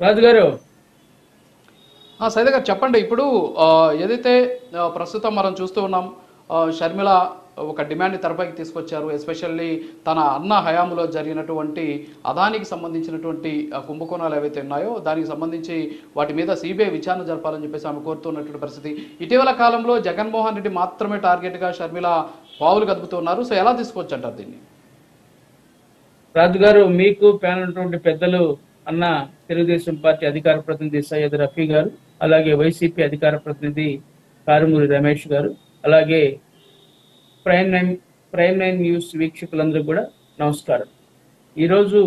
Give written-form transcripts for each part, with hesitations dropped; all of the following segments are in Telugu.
రాజుగారు. సైద గారు చెప్పండి. ఇప్పుడు ఏదైతే ప్రస్తుతం మనం చూస్తూ ఉన్నాం, షర్మిల ఒక డిమాండ్ని తెరపైకి తీసుకొచ్చారు. ఎస్పెషల్లీ తన అన్న హయాంలో జరిగినటువంటి అదానికి సంబంధించినటువంటి కుంభకోణాలు ఏవైతే ఉన్నాయో దానికి సంబంధించి వాటి మీద సిబిఐ విచారణ జరపాలని చెప్పేసి ఆమె కోరుతున్నటువంటి పరిస్థితి. ఇటీవల కాలంలో జగన్మోహన్ రెడ్డి మాత్రమే టార్గెట్గా షర్మిల పావులు కదుపుతున్నారు. సో ఎలా తీసుకోవచ్చు అంటారు దీన్ని? రాజుగారు, మీకు ప్యానల్ ఉన్నటువంటి పెద్దలు అన్న తెలుగుదేశం పార్టీ అధికార ప్రతినిధి సయ్యద్ రఫీ గారు, అలాగే వైసీపీ అధికార ప్రతినిధి కారుమూరి రమేష్ గారు, అలాగే ప్రైమ్ నైన్ న్యూస్ వీక్షకులందరూ కూడా నమస్కారం. ఈరోజు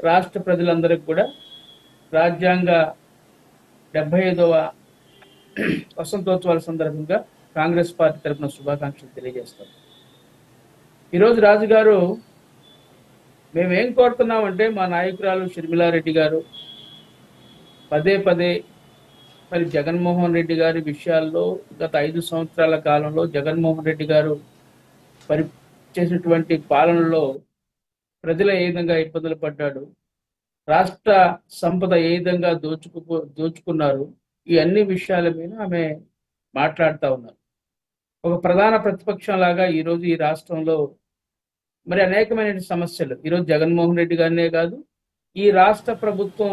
రాష్ట్ర ప్రజలందరికీ కూడా రాజ్యాంగ 75వ వసంతోత్సవాల సందర్భంగా కాంగ్రెస్ పార్టీ తరఫున శుభాకాంక్షలు తెలియజేస్తాం. ఈరోజు రాజుగారు, మేమేం కోరుతున్నామంటే మా నాయకురాలు షర్మిలారెడ్డి గారు పదే పదే మరి జగన్మోహన్ రెడ్డి గారి విషయాల్లో గత 5 సంవత్సరాల కాలంలో జగన్మోహన్ రెడ్డి గారు చేసినటువంటి పాలనలో ప్రజలు ఏ విధంగా ఇబ్బందులు పడ్డాడు, రాష్ట్ర సంపద ఏ విధంగా దోచుకున్నారు, ఈ అన్ని విషయాల మీద ఆమె మాట్లాడుతూ ఉన్నారు. ఒక ప్రధాన ప్రతిపక్షం లాగా ఈరోజు ఈ రాష్ట్రంలో మరి అనేకమైన సమస్యలు, ఈరోజు జగన్మోహన్ రెడ్డి గారినే కాదు, ఈ రాష్ట్ర ప్రభుత్వం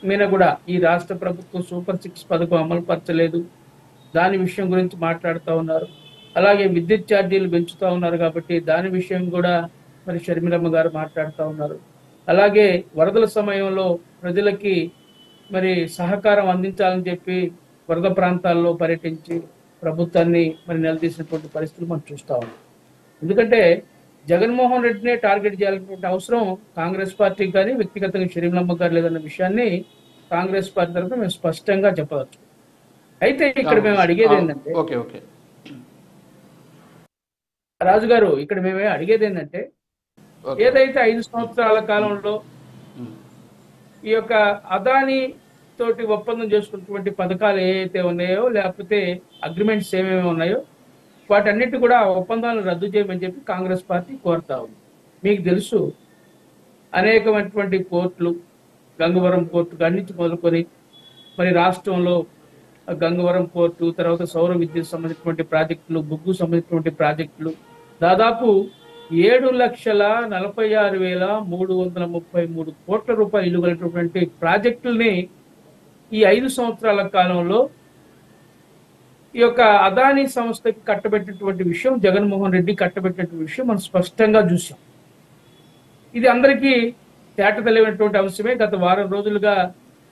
మీద కూడా ఈ రాష్ట్ర ప్రభుత్వం సూపర్ 6 పథకం అమలు పరచలేదు, దాని విషయం గురించి మాట్లాడుతూ ఉన్నారు. అలాగే విద్యుత్ ఛార్జీలు పెంచుతూ ఉన్నారు కాబట్టి దాని విషయం కూడా మరి షర్మిలమ్మ గారు మాట్లాడుతూ ఉన్నారు. అలాగే వరదల సమయంలో ప్రజలకి మరి సహకారం అందించాలని చెప్పి వరద ప్రాంతాల్లో పర్యటించి ప్రభుత్వాన్ని మరి నిలదీసినటువంటి పరిస్థితులు మనం చూస్తూ ఉన్నాం. ఎందుకంటే జగన్మోహన్ రెడ్డినే టార్గెట్ చేయాలనేటువంటి అవసరం కాంగ్రెస్ పార్టీకి కానీ వ్యక్తిగతంగా షర్మిలమ్మ గారు లేదన్న విషయాన్ని కాంగ్రెస్ పార్టీ తరఫున మేము స్పష్టంగా చెప్పవచ్చు. అయితే ఇక్కడ మేము అడిగేది ఏంటంటే, రాజుగారు, ఇక్కడ మేమే అడిగేది ఏంటంటే, ఏదైతే 5 సంవత్సరాల కాలంలో ఈ యొక్క అదానీ తోటి ఒప్పందం చేసుకున్నటువంటి పథకాలు ఏవైతే ఉన్నాయో, లేకపోతే అగ్రిమెంట్స్ ఏమేమి ఉన్నాయో వాటన్నిటి కూడా ఒప్పందాలను రద్దు చేయమని చెప్పి కాంగ్రెస్ పార్టీ కోరుతా ఉంది. మీకు తెలుసు, అనేకమైనటువంటి కోర్టులు, గంగవరం కోర్టు అన్నించి మొదలుకొని మరి రాష్ట్రంలో గంగవరం కోర్టు, తర్వాత సౌర విద్యుత్ సంబంధించినటువంటి ప్రాజెక్టులు, బొగ్గు సంబంధించినటువంటి ప్రాజెక్టులు, దాదాపు 7,46,333 కోట్ల రూపాయలు ఇల్లు కలిగినటువంటి ప్రాజెక్టుల్ని ఈ 5 సంవత్సరాల కాలంలో ఈ యొక్క అదానీ సంస్థకి కట్టబెట్టినటువంటి విషయం, జగన్మోహన్ రెడ్డి కట్టబెట్టినటువంటి విషయం మనం స్పష్టంగా చూసాం. ఇది అందరికీ తేట తెలియనటువంటి అంశమే. గత వారం రోజులుగా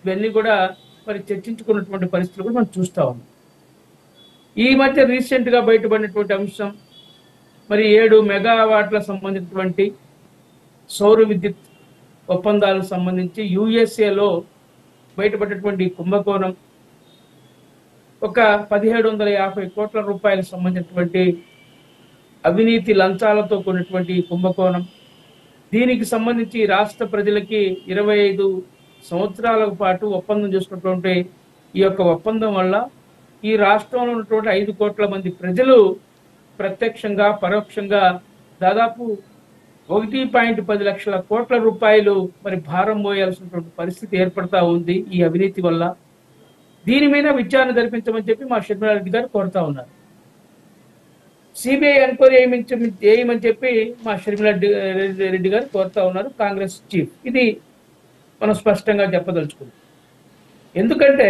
ఇవన్నీ కూడా మరి చర్చించుకున్నటువంటి పరిస్థితులు కూడా మనం చూస్తా ఉన్నాం. ఈ మధ్య రీసెంట్ గా బయటపడినటువంటి అంశం, మరి 7 మెగావాట్ల సంబంధించినటువంటి సౌర విద్యుత్ ఒప్పందాలకు సంబంధించి యుఎస్ఏలో బయటపడినటువంటి కుంభకోణం, ఒక 1,750 కోట్ల రూపాయలకు సంబంధించినటువంటి అవినీతి లంచాలతో కూడినటువంటి కుంభకోణం. దీనికి సంబంధించి రాష్ట్ర ప్రజలకి 25 సంవత్సరాల పాటు ఒప్పందం చేసుకున్నటువంటి ఈ యొక్క ఒప్పందం వల్ల ఈ రాష్ట్రంలో ఉన్నటువంటి 5 కోట్ల మంది ప్రజలు ప్రత్యక్షంగా పరోక్షంగా దాదాపు 1.10 లక్షల కోట్ల రూపాయలు మరి భారం మోయాల్సినటువంటి పరిస్థితి ఏర్పడతా ఉంది ఈ అవినీతి వల్ల. దీని మీద విచారణ జరిపించమని చెప్పి మా షర్మిలారెడ్డి గారు కోరుతా ఉన్నారు. సిబిఐ ఎంక్వైరీ చేయమని చెప్పి మా షర్మిలారెడ్డి గారు కోరుతా ఉన్నారు, కాంగ్రెస్ చీఫ్. ఇది మనం స్పష్టంగా చెప్పదలుచుకున్నాం. ఎందుకంటే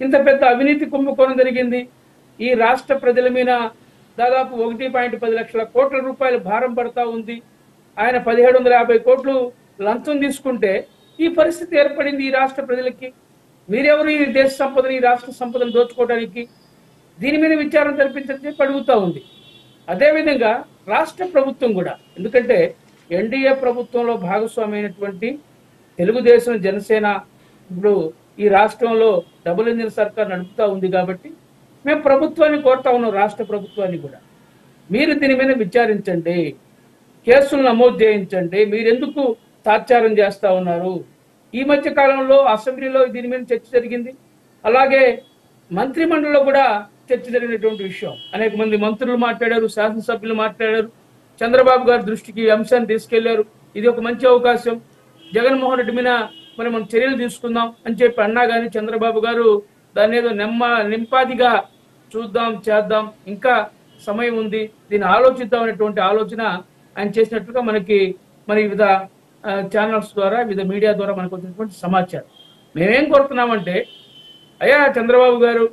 ఇంత పెద్ద అవినీతి కుంభకోణం జరిగింది, ఈ రాష్ట్ర ప్రజల మీద దాదాపు 1.10 లక్షల కోట్ల రూపాయలు భారం పడతా ఉంది. ఆయన 1,750 కోట్లు లంచం తీసుకుంటే ఈ పరిస్థితి ఏర్పడింది ఈ రాష్ట్ర ప్రజలకి. మీరెవరు ఈ దేశ సంపదని, ఈ రాష్ట్ర సంపదను దోచుకోవడానికి? దీని మీద విచారణ జరిపించని చెప్పి అడుగుతా ఉంది. అదేవిధంగా రాష్ట్ర ప్రభుత్వం కూడా, ఎందుకంటే ఎన్డీఏ ప్రభుత్వంలో భాగస్వామి అయినటువంటి తెలుగుదేశం, జనసేన ఇప్పుడు ఈ రాష్ట్రంలో డబుల్ ఇంజిన్ సర్కార్ నడుపుతా ఉంది కాబట్టి మేము ప్రభుత్వాన్ని కోరుతా ఉన్నాం, రాష్ట్ర ప్రభుత్వాన్ని కూడా, మీరు దీని మీద విచారించండి, కేసులు నమోదు చేయించండి. మీరెందుకు తాత్సారం చేస్తా ఉన్నారు? ఈ మధ్య కాలంలో అసెంబ్లీలో దీని మీద చర్చ జరిగింది, అలాగే మంత్రిమండలిలో కూడా చర్చ జరిగినటువంటి విషయం. అనేక మంది మంత్రులు మాట్లాడారు, శాసనసభ్యులు మాట్లాడారు, చంద్రబాబు గారి దృష్టికి ఈ అంశాన్ని తీసుకెళ్లారు. ఇది ఒక మంచి అవకాశం. జగన్మోహన్ రెడ్డి మీద మరి మనం చర్యలు తీసుకుందాం అని చెప్పి అన్నా కానీ చంద్రబాబు గారు దాన్ని ఏదో నింపాదిగా చూద్దాం చేద్దాం ఇంకా సమయం ఉంది దీన్ని ఆలోచిద్దాం అనేటువంటి ఆలోచన ఆయన చేసినట్లుగా మనకి మరి వివిధ ఛానల్స్ ద్వారా వివిధ మీడియా ద్వారా మనకు వచ్చినటువంటి సమాచారం. మేమేం కోరుతున్నామంటే అయ్యా చంద్రబాబు గారు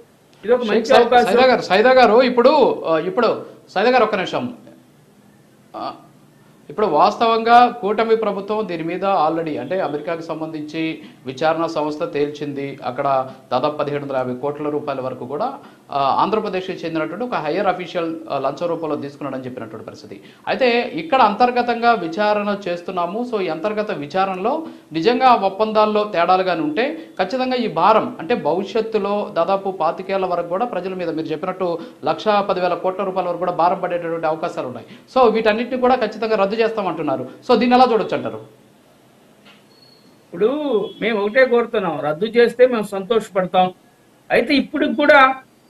ఇది ఒక మంచి అవకాశం. సైదా గారు ఇప్పుడు సైదా గారు ఒక్క నిమిషం. ఇప్పుడు వాస్తవంగా కూటమి ప్రభుత్వం దీని మీద ఆల్రెడీ అంటే అమెరికాకి సంబంధించి విచారణ సంస్థ తేల్చింది. అక్కడ దాదాపు 1750 కోట్ల రూపాయల వరకు కూడా ఆంధ్రప్రదేశ్కి చెందినటువంటి ఒక హయ్యర్ అఫీషియల్ లంచం రూపంలో తీసుకున్నాడని చెప్పినటువంటి పరిస్థితి. అయితే ఇక్కడ అంతర్గతంగా విచారణ చేస్తున్నాము. సో ఈ అంతర్గత విచారణలో నిజంగా ఒప్పందాల్లో తేడాలుగానే ఉంటే ఖచ్చితంగా ఈ భారం అంటే భవిష్యత్తులో దాదాపు 25 ఏళ్ల వరకు కూడా ప్రజల మీద మీరు చెప్పినట్టు 1,10,000 కోట్ల రూపాయల వరకు కూడా భారం పడేటటువంటి అవకాశాలు ఉన్నాయి. సో వీటన్నిటిని కూడా ఖచ్చితంగా రద్దు చేస్తామంటున్నారు. సో దీన్ని ఎలా చూడొచ్చు అంటారు? ఇప్పుడు మేము ఒకటే కోరుతున్నాం, రద్దు చేస్తే మేము సంతోషపడతాం. అయితే ఇప్పుడు కూడా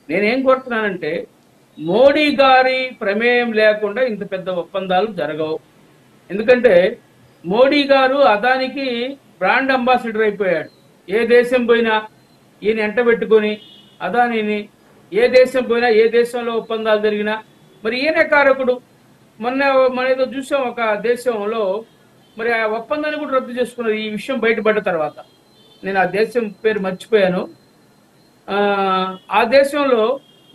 నేనేం కోరుతున్నానంటే మోడీ గారి ప్రమేయం లేకుండా ఇంత పెద్ద ఒప్పందాలు జరగవు. ఎందుకంటే మోడీ గారు అదానికి బ్రాండ్ అంబాసిడర్ అయిపోయాడు. ఏ దేశం పోయినా ఈయన ఎంట పెట్టుకొని అదానిని, ఏ దేశం పోయినా ఏ దేశంలో ఒప్పందాలు జరిగినా మరి ఈయనే కారకుడు. మన ఏదో చూసాం ఒక దేశంలో మరి ఆ ఒప్పందాన్ని కూడా రద్దు చేసుకున్నారు ఈ విషయం బయటపడ్డ తర్వాత. నేను ఆ దేశం పేరు మర్చిపోయాను. ఆ దేశంలో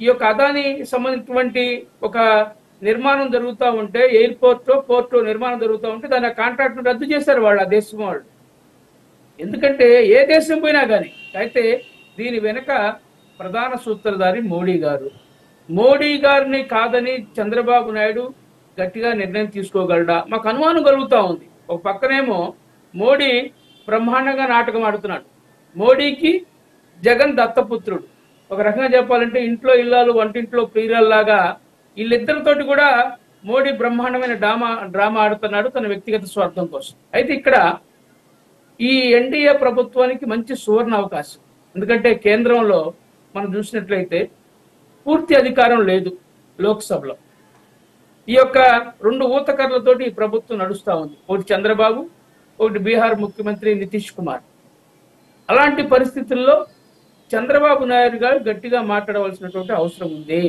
ఈ యొక్క అదాని సంబంధించినటువంటి ఒక నిర్మాణం జరుగుతూ ఉంటే పోర్టు నిర్మాణం జరుగుతూ ఉంటే దాని కాంట్రాక్ట్ రద్దు చేశారు వాళ్ళు, ఆ దేశం వాళ్ళు. ఎందుకంటే ఏ దేశం పోయినా కానీ. అయితే దీని వెనుక ప్రధాన సూత్రధారి మోడీ గారు. మోడీ గారిని కాదని చంద్రబాబు నాయుడు గట్టిగా నిర్ణయం తీసుకోగలడా మాకు అనుమానం కలుగుతూ ఉంది. ఒక పక్కనేమో మోడీ బ్రహ్మాండంగా నాటకం ఆడుతున్నాడు. మోడీకి జగన్ దత్తపుత్రుడు. ఒక రకంగా చెప్పాలంటే ఇంట్లో ఇల్లాలు వంటింట్లో ప్రియురాల్లాగా వీళ్ళిద్దరితోటి కూడా మోడీ బ్రహ్మాండమైన డ్రామా ఆడుతున్నాడు తన వ్యక్తిగత స్వార్థం కోసం. అయితే ఇక్కడ ఈ ఎన్డీఏ ప్రభుత్వానికి మంచి సువర్ణ అవకాశం. ఎందుకంటే కేంద్రంలో మనం చూసినట్లయితే పూర్తి అధికారం లేదు లోక్సభలో. ఈ యొక్క 2 ఊతకర్లతోటి ఈ ప్రభుత్వం నడుస్తూ ఉంది. ఒకటి చంద్రబాబు, ఒకటి బీహార్ ముఖ్యమంత్రి నితీష్ కుమార్. అలాంటి పరిస్థితుల్లో చంద్రబాబు నాయుడు గారు గట్టిగా మాట్లాడవలసినటువంటి అవసరం ఉంది.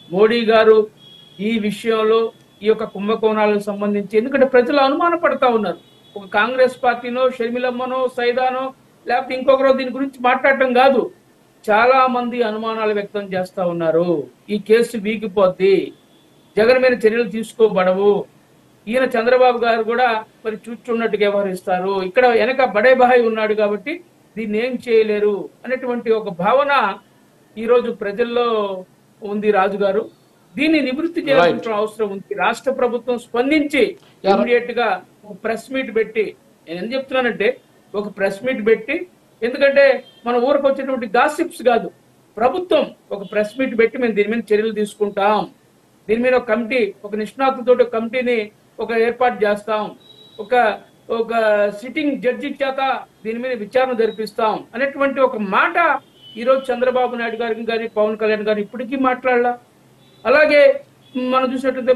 మోడీ గారు ఈ విషయంలో ఈ యొక్క కుంభకోణాలకు సంబంధించి, ఎందుకంటే ప్రజలు అనుమాన పడతా ఉన్నారు. ఒక కాంగ్రెస్ పార్టీనో షర్మిలమ్మనో సైదానో లేకపోతే ఇంకొకరో దీని గురించి మాట్లాడటం కాదు, చాలా మంది అనుమానాలు వ్యక్తం చేస్తా ఉన్నారు. ఈ కేసు వీగిపోద్ది, జగన్ మీద చర్యలు తీసుకోబడవు, ఈయన చంద్రబాబు గారు కూడా మరి చూచున్నట్టుగా వ్యవహరిస్తారు, ఇక్కడ వెనక బడే బహాయి ఉన్నాడు కాబట్టి దీన్ని ఏం చేయలేరు అనేటువంటి ఒక భావన ఈరోజు ప్రజల్లో ఉంది. రాజుగారు దీన్ని నివృత్తి చేయాల్సిన అవసరం ఉంది. రాష్ట్ర ప్రభుత్వం స్పందించి ఇమీడియట్ గా ఒక ప్రెస్ మీట్ పెట్టి, నేను ఏం చెప్తున్నానంటే ఒక ప్రెస్ మీట్ పెట్టి, ఎందుకంటే మన ఊరికి వచ్చేటువంటి గాసిప్స్ కాదు, ప్రభుత్వం ఒక ప్రెస్ మీట్ పెట్టి మేము దీని మీద చర్యలు తీసుకుంటాం, దీని మీద ఒక కమిటీ, ఒక నిష్ణాతులతో కమిటీని ఏర్పాటు చేస్తాం, ఒక సిట్టింగ్ జడ్జి చేత దీని మీద విచారణ జరిపిస్తాం అనేటువంటి ఒక మాట ఈరోజు చంద్రబాబు నాయుడు గారికి కానీ పవన్ కళ్యాణ్ గారు ఇప్పటికీ మాట్లాడాల. అలాగే మనం చూసినట్లయితే